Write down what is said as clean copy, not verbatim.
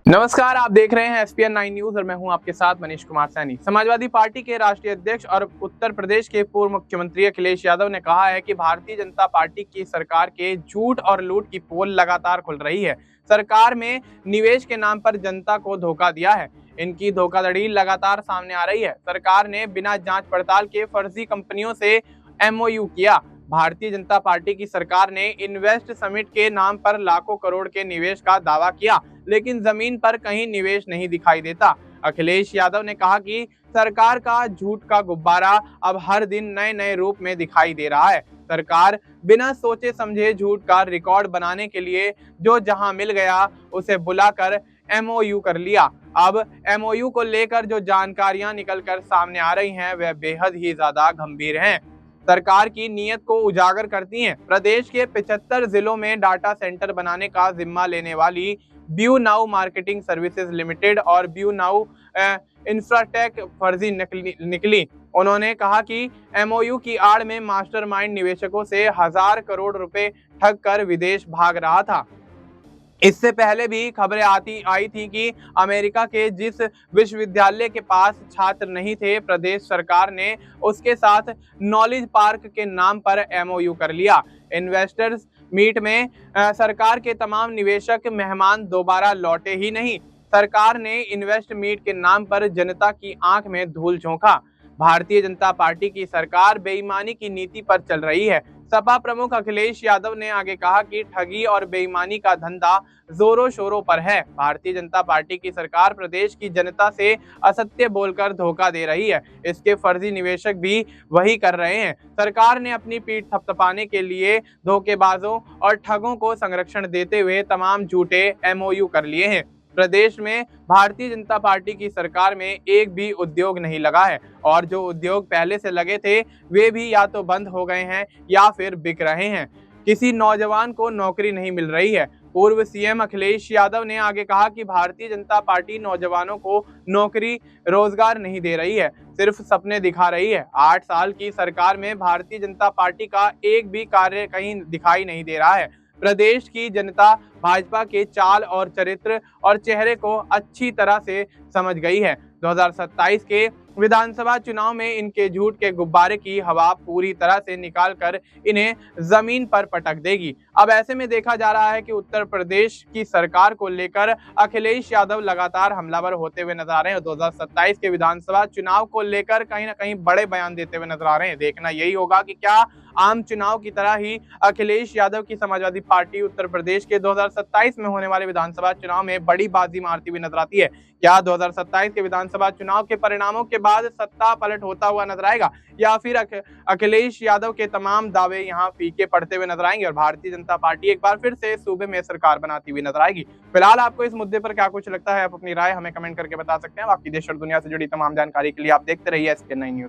नमस्कार, आप देख रहे हैं एसपीएन 9 न्यूज और मैं हूं आपके साथ मनीष कुमार सैनी। समाजवादी पार्टी के राष्ट्रीय अध्यक्ष और उत्तर प्रदेश के पूर्व मुख्यमंत्री अखिलेश यादव ने कहा है कि भारतीय जनता पार्टी की सरकार के झूठ और लूट की पोल लगातार खुल रही है। सरकार में निवेश के नाम पर जनता को धोखा दिया है। इनकी धोखाधड़ी लगातार सामने आ रही है। सरकार ने बिना जांच पड़ताल के फर्जी कंपनियों से एमओयू किया। भारतीय जनता पार्टी की सरकार ने इन्वेस्ट समिट के नाम पर लाखों करोड़ के निवेश का दावा किया, लेकिन जमीन पर कहीं निवेश नहीं दिखाई देता। अखिलेश यादव ने कहा कि सरकार का झूठ का गुब्बारा अब हर दिन नए नए रूप में दिखाई दे रहा है। सरकार बिना सोचे समझे झूठ का रिकॉर्ड बनाने के लिए जो जहां मिल गया उसे बुलाकर एमओयू कर लिया। अब एमओयू को लेकर जो जानकारियां निकलकर सामने आ रही हैं वह बेहद ही ज्यादा गंभीर हैं। सरकार की नीयत को उजागर करती हैं। प्रदेश के 75 जिलों में डाटा सेंटर बनाने का जिम्मा लेने वाली ब्यू नाउ मार्केटिंग सर्विसेज लिमिटेड और ब्यू नाउ इंफ्राटेक फर्जी निकली। उन्होंने कहा कि एमओयू की आड़ में मास्टरमाइंड निवेशकों से 1000 करोड़ रुपए ठग कर विदेश भाग रहा था। इससे पहले भी खबरें आई थी कि अमेरिका के जिस विश्वविद्यालय के पास छात्र नहीं थे, प्रदेश सरकार ने उसके साथ नॉलेज पार्क के नाम पर एमओयू कर लिया। इन्वेस्टर्स मीट में सरकार के तमाम निवेशक मेहमान दोबारा लौटे ही नहीं। सरकार ने इन्वेस्ट मीट के नाम पर जनता की आंख में धूल झोंका। भारतीय जनता पार्टी की सरकार बेईमानी की नीति पर चल रही है। सपा प्रमुख अखिलेश यादव ने आगे कहा कि ठगी और बेईमानी का धंधा जोरों शोरों पर है। भारतीय जनता पार्टी की सरकार प्रदेश की जनता से असत्य बोलकर धोखा दे रही है। इसके फर्जी निवेशक भी वही कर रहे हैं। सरकार ने अपनी पीठ थपथपाने के लिए धोखेबाजों और ठगों को संरक्षण देते हुए तमाम झूठे एमओयू कर लिए हैं। प्रदेश में भारतीय जनता पार्टी की सरकार में एक भी उद्योग नहीं लगा है और जो उद्योग पहले से लगे थे वे भी या तो बंद हो गए हैं या फिर बिक रहे हैं। किसी नौजवान को नौकरी नहीं मिल रही है। पूर्व सीएम अखिलेश यादव ने आगे कहा कि भारतीय जनता पार्टी नौजवानों को नौकरी रोजगार नहीं दे रही है, सिर्फ सपने दिखा रही है। 8 साल की सरकार में भारतीय जनता पार्टी का एक भी कार्य कहीं दिखाई नहीं दे रहा है। प्रदेश की जनता भाजपा के चाल और चरित्र और चेहरे को अच्छी तरह से समझ गई है। 2027 के विधानसभा चुनाव में इनके झूठ के गुब्बारे की हवा पूरी तरह से निकालकर इन्हें जमीन पर पटक देगी। अब ऐसे में देखा जा रहा है कि उत्तर प्रदेश की सरकार को लेकर अखिलेश यादव लगातार हमलावर होते हुए नजर आ रहे हैं। 2027 के विधानसभा चुनाव को लेकर कहीं ना कहीं बड़े बयान देते हुए नजर आ रहे हैं। देखना यही होगा कि क्या आम चुनाव की तरह ही अखिलेश यादव की समाजवादी पार्टी उत्तर प्रदेश के 2027 में होने वाले विधानसभा चुनाव में बड़ी बाजी मारती हुई नजर आती है। क्या 2027 के विधानसभा चुनाव के परिणामों के बाद सत्ता पलट होता हुआ नजर आएगा या फिर अखिलेश यादव के तमाम दावे यहां फीके पड़ते हुए नजर आएंगे और भारतीय जनता पार्टी एक बार फिर से सूबे में सरकार बनाती हुई नजर आएगी। फिलहाल आपको इस मुद्दे पर क्या कुछ लगता है, आप अपनी राय हमें कमेंट करके बता सकते हैं। बाकी देश और दुनिया से जुड़ी तमाम जानकारी के लिए आप देखते रहिए एसपीएन 9 न्यूज।